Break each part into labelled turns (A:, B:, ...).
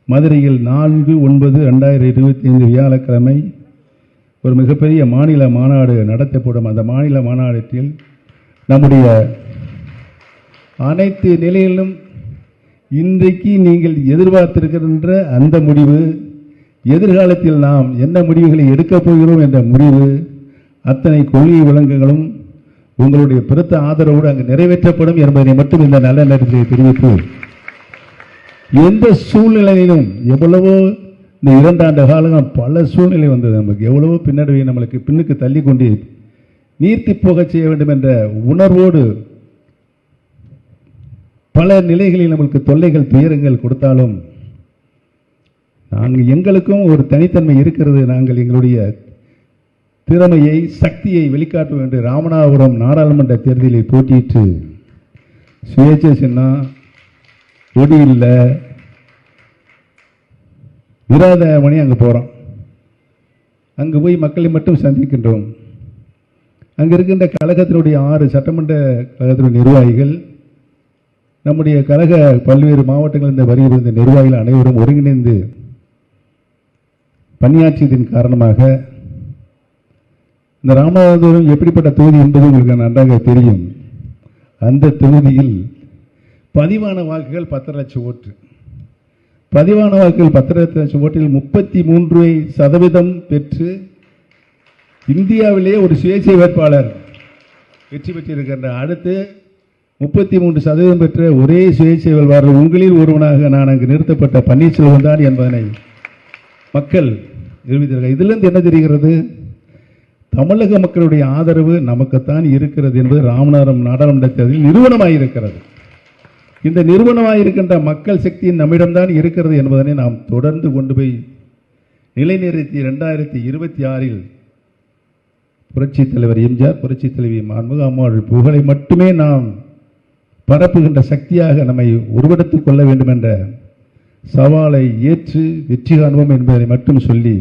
A: மதுரையில் 4/9/2025 வியாழக்கிழமை ஒரு மிகப்பெரிய மாநில மாநாடு நடத்தப்படும். அந்த மாநில மாநாட்டில் நம்முடைய அனைத்து நிலையிலும் இன்றைக்கு நீங்கள் எதிர்பார்த்திருக்கின்ற அந்த முடிவு, எதிர்காலத்தில் நாம் என்ன முடிவுகளை எடுக்கப் போகிறோம் என்ற முடிவு, அத்தனை கொள்கை விளக்கங்களும் உங்களுடைய பெருத்த ஆதரவோடு அங்கு நிறைவேற்றப்படும் என்பதை மட்டும் இந்த நல்ல நேரத்தில் தெரிவித்து, எந்த சூழ்நிலையிலும் எவ்வளவோ இந்த 2 ஆண்டு காலம் பல சூழ்நிலை வந்தது, நமக்கு எவ்வளவோ பின்னடைவை நம்மளுக்கு பின்னுக்கு தள்ளி கொண்டு நீர்த்தி போக செய்ய வேண்டும் என்ற உணர்வோடு பல நிலைகளில் நம்மளுக்கு தொல்லைகள் துயரங்கள் கொடுத்தாலும் நாங்கள் எங்களுக்கும் ஒரு தனித்தன்மை இருக்கிறது. நாங்கள் எங்களுடைய திறமையை சக்தியை வெளிக்காட்ட வேண்டும். ராமநாதபுரம் நாடாளுமன்ற தேர்தலில் போட்டியிட்டு சுயேட்சை சின்னம் கொடி இல்லை, விராதமணி அங்கே போகிறோம். அங்கே போய் மக்களை மட்டும் சந்திக்கின்றோம். அங்கே இருக்கின்ற கழகத்தினுடைய 6 சட்டமன்ற கழகத்தினுடைய நிர்வாகிகள், நம்முடைய கழக பல்வேறு மாவட்டங்கள் இந்த வருகிற இந்த நிர்வாகிகள் அனைவரும் ஒருங்கிணைந்து பணியாற்றியதன் காரணமாக இந்த ராமநாதபுரம் எப்படிப்பட்ட தொகுதி என்பது உங்களுக்கு நன்றாக தெரியும். அந்த தொகுதியில் பதிவான வாக்குகள் 10 லட்சம் ஓட்டு. பதிவான வாக்குகள் 10 லட்சம் ஓட்டில் 33% பெற்று இந்தியாவிலேயே ஒரு சுயேட்சை வேட்பாளர் வெற்றி பெற்றிருக்கின்ற. அடுத்து 33% பெற்ற ஒரே சுயேட்சை வேட்பாளர் உங்களில் ஒருவனாக நான் அங்கு நிறுத்தப்பட்ட பன்னீர்செல்வம் தான் என்பதனை மக்கள் நிரூபித்தார்கள். இதிலிருந்து என்ன தெரிகிறது? தமிழக மக்களுடைய ஆதரவு நமக்குத்தான் இருக்கிறது என்பது ராமநாதபுரம் நாடாளுமன்ற தேர்தலில் நிறுவனமாயிருக்கிறது. இந்த நிறுவனமாயிருக்கின்ற மக்கள் சக்தியின் நம்மிடம்தான் இருக்கிறது என்பதனை நாம் தொடர்ந்து கொண்டு போய் நிலைநிறுத்தி 2026 புரட்சித் தலைவர் எம்ஜிஆர், புரட்சித் தலைவி மாண்புமிகு அம்மாள் புகழை மட்டுமே நாம் பரப்புகின்ற சக்தியாக நம்மை உருவெடுத்துக் கொள்ள வேண்டும் என்ற சவாலை ஏற்று வெற்றி காண்போம் என்பதை மட்டும் சொல்லி,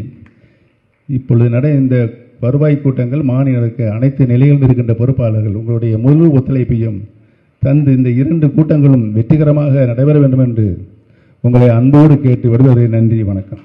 A: இப்பொழுது இந்த வருவாய் கூட்டங்கள் மாநிலங்களுக்கு அனைத்து நிலையிலும் இருக்கின்ற பொறுப்பாளர்கள் உங்களுடைய முழு ஒத்துழைப்பையும் தந்து இந்த 2 கூட்டங்களும் வெற்றிகரமாக நடைபெற வேண்டும் என்று உங்களை அன்போடு கேட்டு விடுவதை. நன்றி, வணக்கம்.